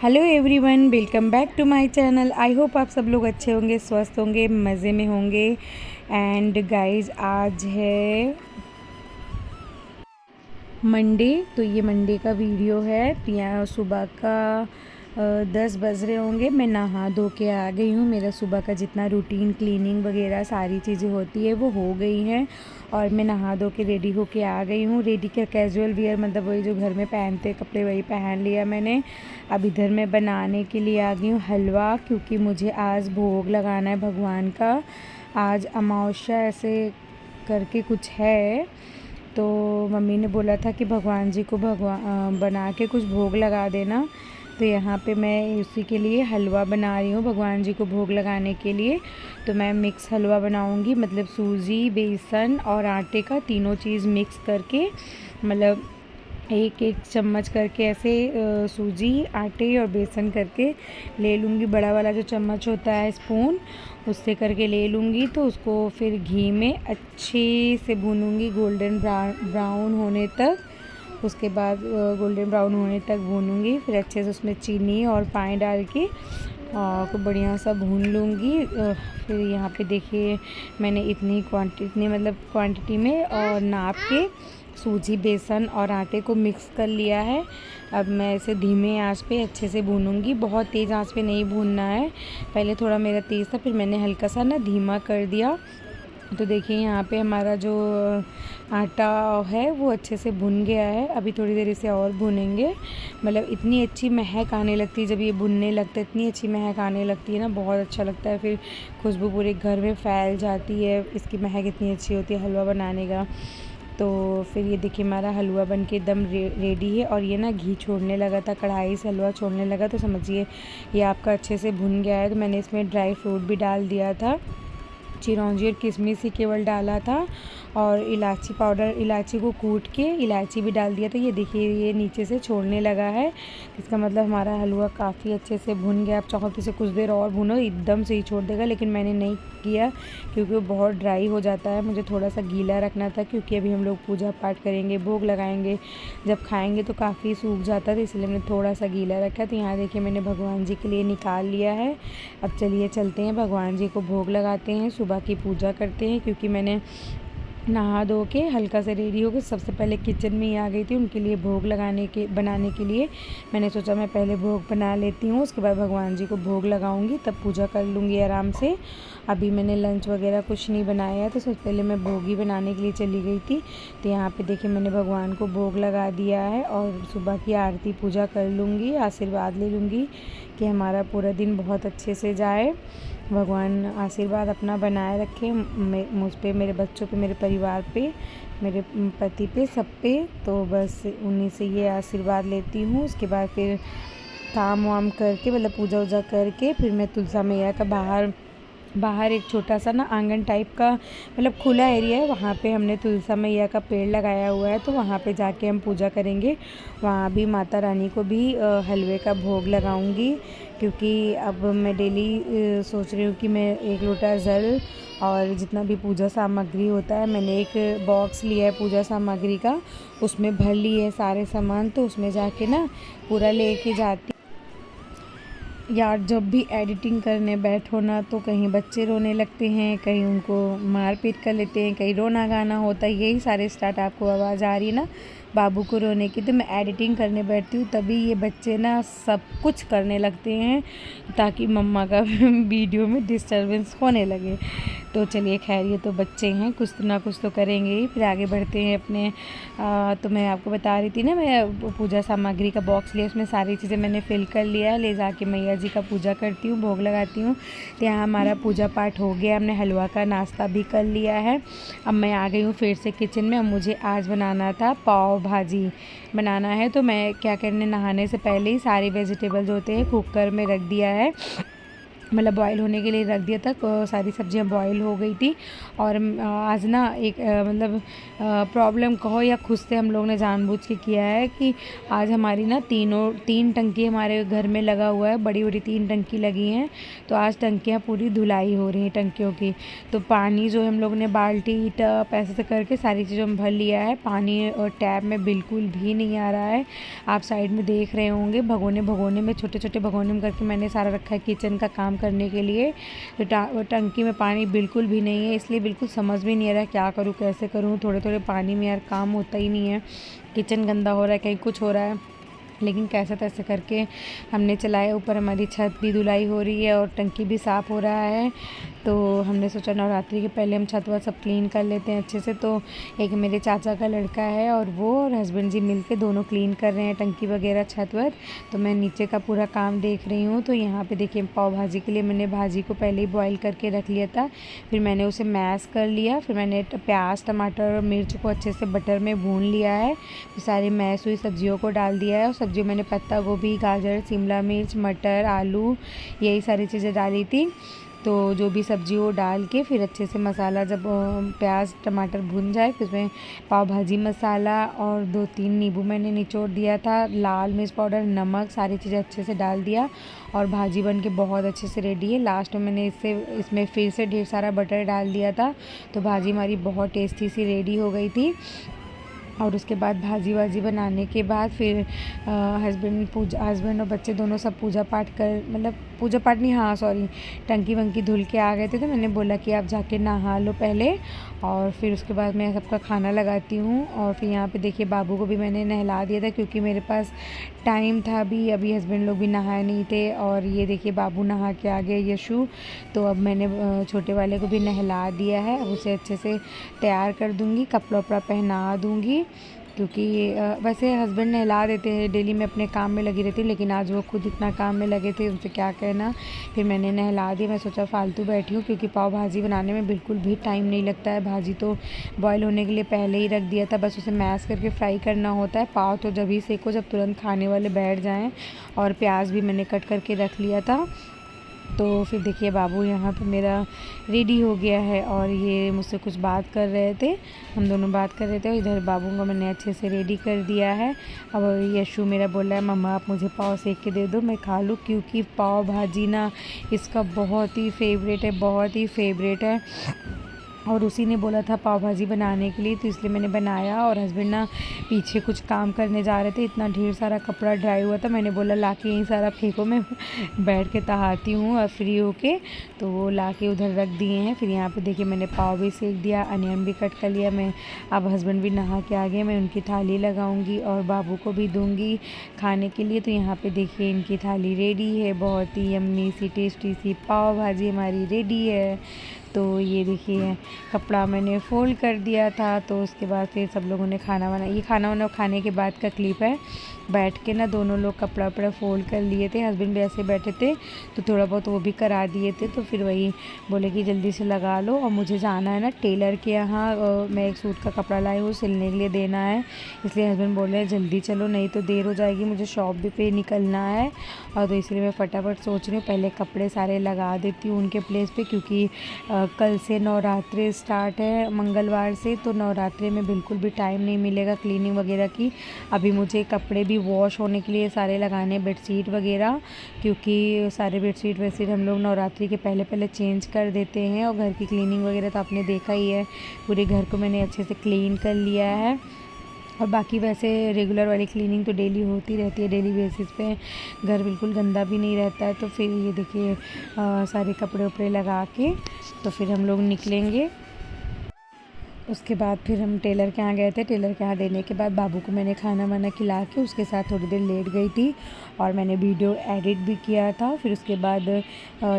Hello everyone, welcome back to my channel. I hope आप सब लोग अच्छे होंगे, स्वस्थ होंगे, मज़े में होंगे। एंड गाइस, आज है मंडे। तो ये मंडे का वीडियो है। यहाँ सुबह का 10 बज रहे होंगे। मैं नहा धो के आ गई हूँ। मेरा सुबह का जितना रूटीन क्लीनिंग वगैरह सारी चीज़ें होती है वो हो गई हैं और मैं नहा धो के रेडी होके आ गई हूँ। रेडी का कैजुअल वियर मतलब वही जो घर में पहनते कपड़े वही पहन लिया मैंने। अब इधर मैं बनाने के लिए आ गई हूँ हलवा, क्योंकि मुझे आज भोग लगाना है भगवान का। आज अमावस्या ऐसे करके कुछ है, तो मम्मी ने बोला था कि भगवान जी को बना के कुछ भोग लगा देना। तो यहाँ पे मैं उसी के लिए हलवा बना रही हूँ भगवान जी को भोग लगाने के लिए। तो मैं मिक्स हलवा बनाऊँगी, मतलब सूजी, बेसन और आटे का तीनों चीज़ मिक्स करके, मतलब एक एक चम्मच करके ऐसे सूजी, आटे और बेसन करके ले लूँगी। बड़ा वाला जो चम्मच होता है स्पून, उससे करके ले लूँगी। तो उसको फिर घी में अच्छे से भूनूँगी गोल्डन ब्राउन होने तक। उसके बाद गोल्डन ब्राउन होने तक भूनूँगी। फिर अच्छे से उसमें चीनी और पानी डाल के को बढ़िया सा भून लूँगी। फिर यहाँ पे देखिए मैंने इतनी क्वांटिटी में और नाप के सूजी, बेसन और आटे को मिक्स कर लिया है। अब मैं इसे धीमे आंच पे अच्छे से भूनूंगी। बहुत तेज़ आंच पे नहीं भूनना है। पहले थोड़ा मेरा तेज़ था, फिर मैंने हल्का सा ना धीमा कर दिया। तो देखिए यहाँ पे हमारा जो आटा है वो अच्छे से भुन गया है। अभी थोड़ी देर इसे और भुनेंगे। मतलब इतनी अच्छी महक आने लगती है जब ये भुनने लगता है, इतनी अच्छी महक आने लगती है ना, बहुत अच्छा लगता है। फिर खुशबू पूरे घर में फैल जाती है, इसकी महक इतनी अच्छी होती है हलवा बनाने का। तो फिर ये देखिए हमारा हलवा बन के एकदम रेडी है। और ये ना घी छोड़ने लगा था, कढ़ाई से हलवा छोड़ने लगा, तो समझिए ये आपका अच्छे से भुन गया है। तो मैंने इसमें ड्राई फ्रूट भी डाल दिया था, चिरौंजी और किशमिश ही केवल डाला था, और इलायची पाउडर, इलायची को कूट के इलायची भी डाल दिया था। ये देखिए ये नीचे से छोड़ने लगा है, इसका मतलब हमारा हलवा काफ़ी अच्छे से भुन गया। आप चाहो तो इसे कुछ देर और भुनो, एकदम से ही छोड़ देगा, लेकिन मैंने नहीं किया क्योंकि वो बहुत ड्राई हो जाता है। मुझे थोड़ा सा गीला रखना था, क्योंकि अभी हम लोग पूजा पाठ करेंगे, भोग लगाएंगे, जब खाएंगे तो काफ़ी सूख जाता है, तो इसलिए मैंने थोड़ा सा गीला रखा। तो यहाँ देखिए मैंने भगवान जी के लिए निकाल लिया है। अब चलिए चलते हैं भगवान जी को भोग लगाते हैं, सुबह की पूजा करते हैं। क्योंकि मैंने नहा धो के हल्का से रेडी होकर सबसे पहले किचन में ही आ गई थी उनके लिए भोग बनाने के लिए। मैंने सोचा मैं पहले भोग बना लेती हूँ, उसके बाद भगवान जी को भोग लगाऊंगी, तब पूजा कर लूँगी आराम से। अभी मैंने लंच वगैरह कुछ नहीं बनाया है, तो सबसे पहले मैं भोग ही बनाने के लिए चली गई थी। तो यहाँ पे देखिए मैंने भगवान को भोग लगा दिया है और सुबह की आरती पूजा कर लूँगी, आशीर्वाद ले लूँगी कि हमारा पूरा दिन बहुत अच्छे से जाए। भगवान आशीर्वाद अपना बनाए रखे मुझ पे, मेरे बच्चों पे, मेरे परिवार पे, मेरे पति पे, सब पे। तो बस उन्हीं से ये आशीर्वाद लेती हूँ। उसके बाद फिर काम वाम करके, मतलब पूजा वूजा करके, फिर मैं तुलसा मैया का बाहर एक छोटा सा ना आंगन टाइप का, मतलब खुला एरिया है, वहाँ पे हमने तुलसा मैया का पेड़ लगाया हुआ है, तो वहाँ पे जाके हम पूजा करेंगे। वहाँ भी माता रानी को भी हलवे का भोग लगाऊंगी, क्योंकि अब मैं डेली सोच रही हूँ कि मैं 1 लोटा जल और जितना भी पूजा सामग्री होता है, मैंने एक बॉक्स लिया है पूजा सामग्री का, उसमें भर लिए है सारे सामान। तो उसमें जाके ना पूरा लेके जाती यार। जब भी एडिटिंग करने बैठो ना, तो कहीं बच्चे रोने लगते हैं, कहीं उनको मार पीट कर लेते हैं, कहीं रोना गाना होता है, यही सारे स्टार्ट। आपको आवाज़ आ रही है ना बाबू को रोने की। तो मैं एडिटिंग करने बैठती हूँ, तभी ये बच्चे ना सब कुछ करने लगते हैं, ताकि मम्मा का वीडियो में डिस्टर्बेंस होने लगे। तो चलिए खैर, ये तो बच्चे हैं, कुछ ना कुछ तो करेंगे ही। फिर आगे बढ़ते हैं अपने। तो मैं आपको बता रही थी ना, मैं पूजा सामग्री का बॉक्स लिया, उसमें सारी चीज़ें मैंने फिल कर लिया है। ले जाके मैया जी का पूजा करती हूँ, भोग लगाती हूँ। तो यहाँ हमारा पूजा पाठ हो गया, हमने हलवा का नाश्ता भी कर लिया है। अब मैं आ गई हूँ फिर से किचन में। अब मुझे आज बनाना था पाव भाजी बनाना है। तो मैं क्या करने, नहाने से पहले ही सारे वेजिटेबल्स होते हैं कुकर में रख दिया है। मतलब बॉईल होने के लिए रख दिया था। सारी सब्जियां बॉईल हो गई थी। और आज ना एक मतलब प्रॉब्लम कहो या खुद से हम लोग ने जानबूझ के किया है कि आज हमारी ना तीन टंकी हमारे घर में लगा हुआ है, बड़ी बड़ी 3 टंकी लगी हैं। तो आज टंकियां पूरी धुलाई हो रही हैं टंकियों की। तो पानी जो हम लोग ने बाल्टी टप ऐसे से करके सारी चीज़ों में भर लिया है। पानी टैप में बिल्कुल भी नहीं आ रहा है। आप साइड में देख रहे होंगे भगोने में छोटे छोटे भगोने में करके मैंने सारा रखा है किचन का काम करने के लिए। तो टंकी में पानी बिल्कुल भी नहीं है, इसलिए बिल्कुल समझ भी नहीं आ रहा है क्या करूँ कैसे करूँ। थोड़े थोड़े पानी में यार काम होता ही नहीं है। किचन गंदा हो रहा है, कहीं कुछ हो रहा है, लेकिन कैसे तैसे करके हमने चलाया। ऊपर हमारी छत भी धुलाई हो रही है और टंकी भी साफ़ हो रहा है। तो हमने सोचा नवरात्रि के पहले हम छत वत सब क्लीन कर लेते हैं अच्छे से। तो एक मेरे चाचा का लड़का है और वो और हस्बैंड जी मिलके दोनों क्लीन कर रहे हैं टंकी वगैरह छत वत। तो मैं नीचे का पूरा काम देख रही हूँ। तो यहाँ पे देखिए पाव भाजी के लिए मैंने भाजी को पहले ही बॉईल करके रख लिया था। फिर मैंने उसे मैश कर लिया। फिर मैंने प्याज टमाटर और मिर्च को अच्छे से बटर में भून लिया है। फिर सारी मैश हुई सब्जियों को डाल दिया है। और सब्जियों मैंने पत्ता गोभी, गाजर, शिमला मिर्च, मटर, आलू यही सारी चीज़ें डाली थी। तो जो भी सब्जी वो डाल के फिर अच्छे से मसाला जब प्याज टमाटर भुन जाए फिर उसमें पाव भाजी मसाला और 2-3 नींबू मैंने निचोड़ दिया था, लाल मिर्च पाउडर, नमक, सारी चीज़ें अच्छे से डाल दिया। और भाजी बन के बहुत अच्छे से रेडी है। लास्ट में मैंने इसमें फिर से ढेर सारा बटर डाल दिया था। तो भाजी हमारी बहुत टेस्टी सी रेडी हो गई थी। और उसके बाद भाजी वाजी बनाने के बाद फिर हस्बैंड और बच्चे दोनों सब पूजा पाठ कर, मतलब पूजा पाठ नहीं, हाँ सॉरी, टंकी वंकी धुल के आ गए थे। तो मैंने बोला कि आप जाके नहा लो पहले और फिर उसके बाद मैं सबका खाना लगाती हूँ। और फिर यहाँ पे देखिए बाबू को भी मैंने नहला दिया था क्योंकि मेरे पास टाइम था अभी हस्बैंड लोग भी नहाए नहीं थे। और ये देखिए बाबू नहा के आ गए यशु। तो अब मैंने छोटे वाले को भी नहला दिया है। अब उसे अच्छे से तैयार कर दूँगी, कपड़ा वपड़ा पहना दूँगी क्योंकि वैसे हस्बैंड नहला देते हैं, डेली मैं अपने काम में लगी रहती हूँ, लेकिन आज वो खुद इतना काम में लगे थे, उनसे क्या कहना। फिर मैंने नहला दिया। मैं सोचा फालतू बैठी हूँ क्योंकि पाव भाजी बनाने में बिल्कुल भी टाइम नहीं लगता है। भाजी तो बॉईल होने के लिए पहले ही रख दिया था, बस उसे मैश करके फ्राई करना होता है। पाव तो जब ही सेको जब तुरंत खाने वाले बैठ जाएँ। और प्याज भी मैंने कट करके रख लिया था। तो फिर देखिए बाबू यहाँ पे मेरा रेडी हो गया है और ये मुझसे कुछ बात कर रहे थे, हम दोनों बात कर रहे थे। और इधर बाबू को मैंने अच्छे से रेडी कर दिया है। अब यशु मेरा बोल रहा है मम्मा आप मुझे पाव सेक के दे दो, मैं खा लूँ, क्योंकि पाव भाजी ना इसका बहुत ही फेवरेट है, बहुत ही फेवरेट है। और उसी ने बोला था पाव भाजी बनाने के लिए, तो इसलिए मैंने बनाया। और हस्बैंड ना पीछे कुछ काम करने जा रहे थे, इतना ढेर सारा कपड़ा ड्राई हुआ था। मैंने बोला ला के यहीं सारा फेंको, मैं बैठ के तहाती हूँ और फ्री होके। तो वो ला के उधर रख दिए हैं। फिर यहाँ पे देखिए मैंने पाव भी सेक दिया, अनियन भी कट कर लिया। मैं अब हस्बैंड भी नहा के आ गए, मैं उनकी थाली लगाऊंगी और बाबू को भी दूंगी खाने के लिए। तो यहाँ पे देखिए इनकी थाली रेडी है, बहुत ही यम्मी सी टेस्टी सी पाव भाजी हमारी रेडी है। तो ये देखिए कपड़ा मैंने फ़ोल्ड कर दिया था। तो उसके बाद फिर सब लोगों ने खाना वाना, ये खाना वाना खाने के बाद का क्लिप है। बैठ के ना दोनों लोग कपड़ा वपड़ा फ़ोल्ड कर लिए थे, हस्बैंड भी ऐसे बैठे थे तो थोड़ा बहुत वो भी करा दिए थे। तो फिर वही बोले कि जल्दी से लगा लो। और मुझे जाना है ना टेलर के यहाँ, मैं एक सूट का कपड़ा लाई हूँ सिलने के लिए देना है, इसलिए हस्बैंड बोल रहे हैं जल्दी चलो नहीं तो देर हो जाएगी, मुझे शॉप भी पे निकलना है। और तो इसलिए मैं फटाफट सोच रही हूँ पहले कपड़े सारे लगा देती हूँ उनके प्लेस पे, क्योंकि कल से नवरात्रि स्टार्ट है मंगलवार से। तो नवरात्रि में बिल्कुल भी टाइम नहीं मिलेगा क्लीनिंग वगैरह की। अभी मुझे कपड़े भी वॉश होने के लिए सारे लगाने, बेडशीट वगैरह, क्योंकि सारे बेडशीट वेडशीट हम लोग नवरात्रि के पहले पहले चेंज कर देते हैं। और घर की क्लीनिंग वगैरह तो आपने देखा ही है, पूरे घर को मैंने अच्छे से क्लीन कर लिया है। और बाकी वैसे रेगुलर वाली क्लीनिंग तो डेली होती रहती है, डेली बेसिस पे घर बिल्कुल गंदा भी नहीं रहता है। तो फिर ये देखिए सारे कपड़े उपड़े लगा के तो फिर हम लोग निकलेंगे। उसके बाद फिर हम टेलर के यहाँ गए थे। टेलर के यहाँ देने के बाद बाबू को मैंने खाना वाना खिला के उसके साथ थोड़ी देर लेट गई थी और मैंने वीडियो एडिट भी किया था। फिर उसके बाद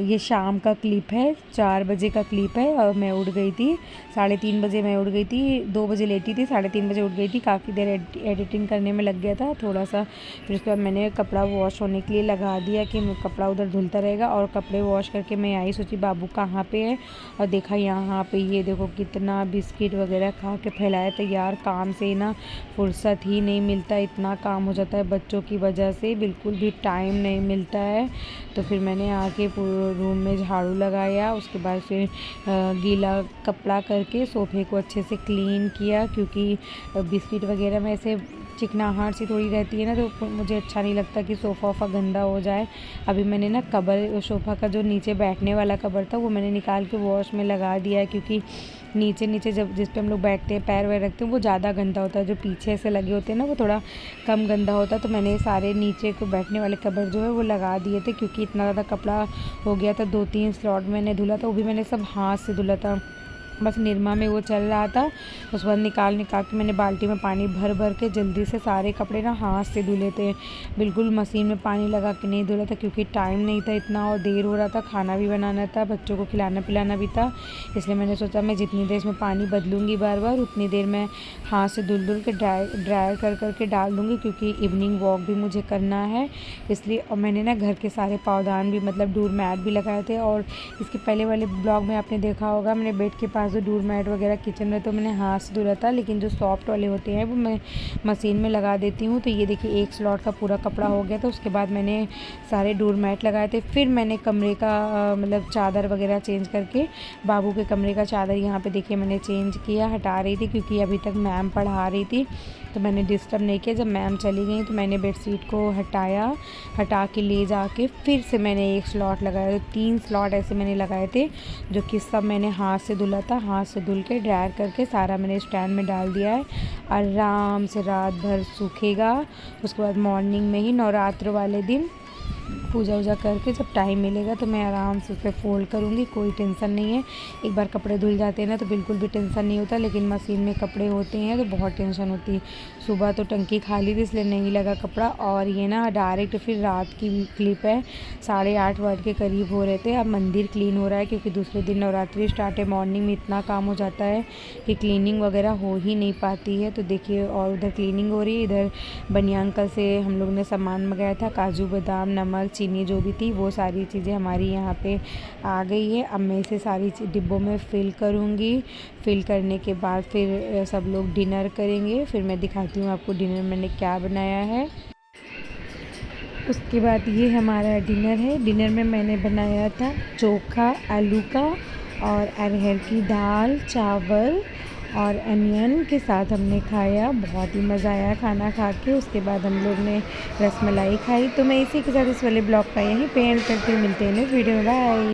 ये शाम का क्लिप है, 4 बजे का क्लिप है। और मैं उठ गई थी 3:30 बजे, मैं उठ गई थी, 2 बजे लेटी थी, 3:30 बजे उठ गई थी। काफ़ी देर एडिटिंग करने में लग गया था थोड़ा सा। फिर उसके बाद मैंने कपड़ा वॉश होने के लिए लगा दिया कि कपड़ा उधर धुलता रहेगा। और कपड़े वॉश करके मैं आई, सोची बाबू कहाँ पे है, और देखा यहाँ पे ये देखो कितना बिस्किट बिस्किट वगैरह खा के फैलाया था। यार काम से ना फुर्सत ही नहीं मिलता, इतना काम हो जाता है बच्चों की वजह से, बिल्कुल भी टाइम नहीं मिलता है। तो फिर मैंने आके पूरे रूम में झाड़ू लगाया, उसके बाद फिर गीला कपड़ा करके सोफ़े को अच्छे से क्लीन किया, क्योंकि बिस्किट वगैरह में ऐसे चिकनाहट सी थोड़ी रहती है ना, तो मुझे अच्छा नहीं लगता कि सोफ़ा वोफ़ा गंदा हो जाए। अभी मैंने ना कवर सोफ़ा का जो नीचे बैठने वाला कवर था वो मैंने निकाल के वॉश में लगा दिया है, क्योंकि नीचे जब जिस पे हम लोग बैठते हैं पैर वैर रखते हैं वो ज़्यादा गंदा होता है, जो पीछे से लगे होते हैं ना वो थोड़ा कम गंदा होता है। तो मैंने सारे नीचे को बैठने वाले कवर जो है वो लगा दिए थे, क्योंकि इतना ज़्यादा कपड़ा हो गया था। 2-3 स्लॉट मैंने धुला था, वो भी मैंने सब हाथ से धुला था, बस निरमा में वो चल रहा था। उसके बाद निकाल के मैंने बाल्टी में पानी भर के जल्दी से सारे कपड़े ना हाथ से धुले थे, बिल्कुल मशीन में पानी लगा के नहीं धुला था, क्योंकि टाइम नहीं था इतना और देर हो रहा था, खाना भी बनाना था, बच्चों को खिलाना पिलाना भी था। इसलिए मैंने सोचा मैं जितनी देर इसमें पानी बदलूँगी बार बार उतनी देर मैं हाथ से धुल के ड्राई कर के डाल दूँगी, क्योंकि इवनिंग वॉक भी मुझे करना है इसलिए। और मैंने ना घर के सारे पावदान भी मतलब डोर मैट भी लगाए थे, और इसके पहले वाले ब्लॉग में आपने देखा होगा मैंने बेड के पास जो डोर मैट वगैरह किचन में तो मैंने हाथ से धुला था, लेकिन जो सॉफ्ट वाले होते हैं वो मैं मशीन में लगा देती हूँ। तो ये देखिए एक स्लॉट का पूरा कपड़ा हो गया था। उसके बाद मैंने सारे डोर मैट लगाए थे, फिर मैंने कमरे का मतलब चादर वगैरह चेंज करके बाबू के कमरे का चादर यहाँ पे देखिए मैंने चेंज किया, हटा रही थी क्योंकि अभी तक मैम पढ़ा रही थी, तो मैंने डिस्टर्ब नहीं किया। जब मैम चली गई तो मैंने बेडशीट को हटा के ले जाके फिर से मैंने एक स्लॉट लगाया, तो 3 स्लॉट ऐसे मैंने लगाए थे, जो कि सब मैंने हाथ से धुला था। हाथ से धुल के ड्रायर करके सारा मैंने स्टैंड में डाल दिया है, आराम से रात भर सूखेगा। उसके बाद मॉर्निंग में ही नवरात्र वाले दिन पूजा वूजा करके जब टाइम मिलेगा तो मैं आराम से उसे फोल्ड करूँगी, कोई टेंशन नहीं है। एक बार कपड़े धुल जाते हैं ना तो बिल्कुल भी टेंशन नहीं होता, लेकिन मशीन में कपड़े होते हैं तो बहुत टेंशन होती है। सुबह तो टंकी खाली थी इसलिए नहीं लगा कपड़ा, और ये ना डायरेक्ट फिर रात की क्लिप है, 8:30 बजे के करीब हो रहे थे। अब मंदिर क्लीन हो रहा है क्योंकि दूसरे दिन नवरात्रि स्टार्ट है। मॉर्निंग में इतना काम हो जाता है कि क्लीनिंग वगैरह हो ही नहीं पाती है। तो देखिए, और उधर क्लीनिंग हो रही है, इधर बनिया अंकल से हम लोग ने सामान मंगाया था, काजू बादाम नमक चीनी जो भी थी वो सारी चीज़ें हमारी यहाँ पे आ गई है। अब मैं इसे सारी डिब्बों में फ़िल करूँगी। फ़िल करने के बाद फिर सब लोग डिनर करेंगे, फिर मैं दिखाती हूँ आपको डिनर मैंने क्या बनाया है। उसके बाद ये हमारा डिनर है। डिनर में मैंने बनाया था चोखा आलू का और अरहर की दाल, चावल और अनियन के साथ हमने खाया। बहुत ही मज़ा आया खाना खा के। उसके बाद हम लोग ने रसमलाई खाई। तो मैं इसी के साथ इस वाले ब्लॉग का यहीं पे एंड करती हूँ। मिलते हैं नेक्स्ट वीडियो में, बाय।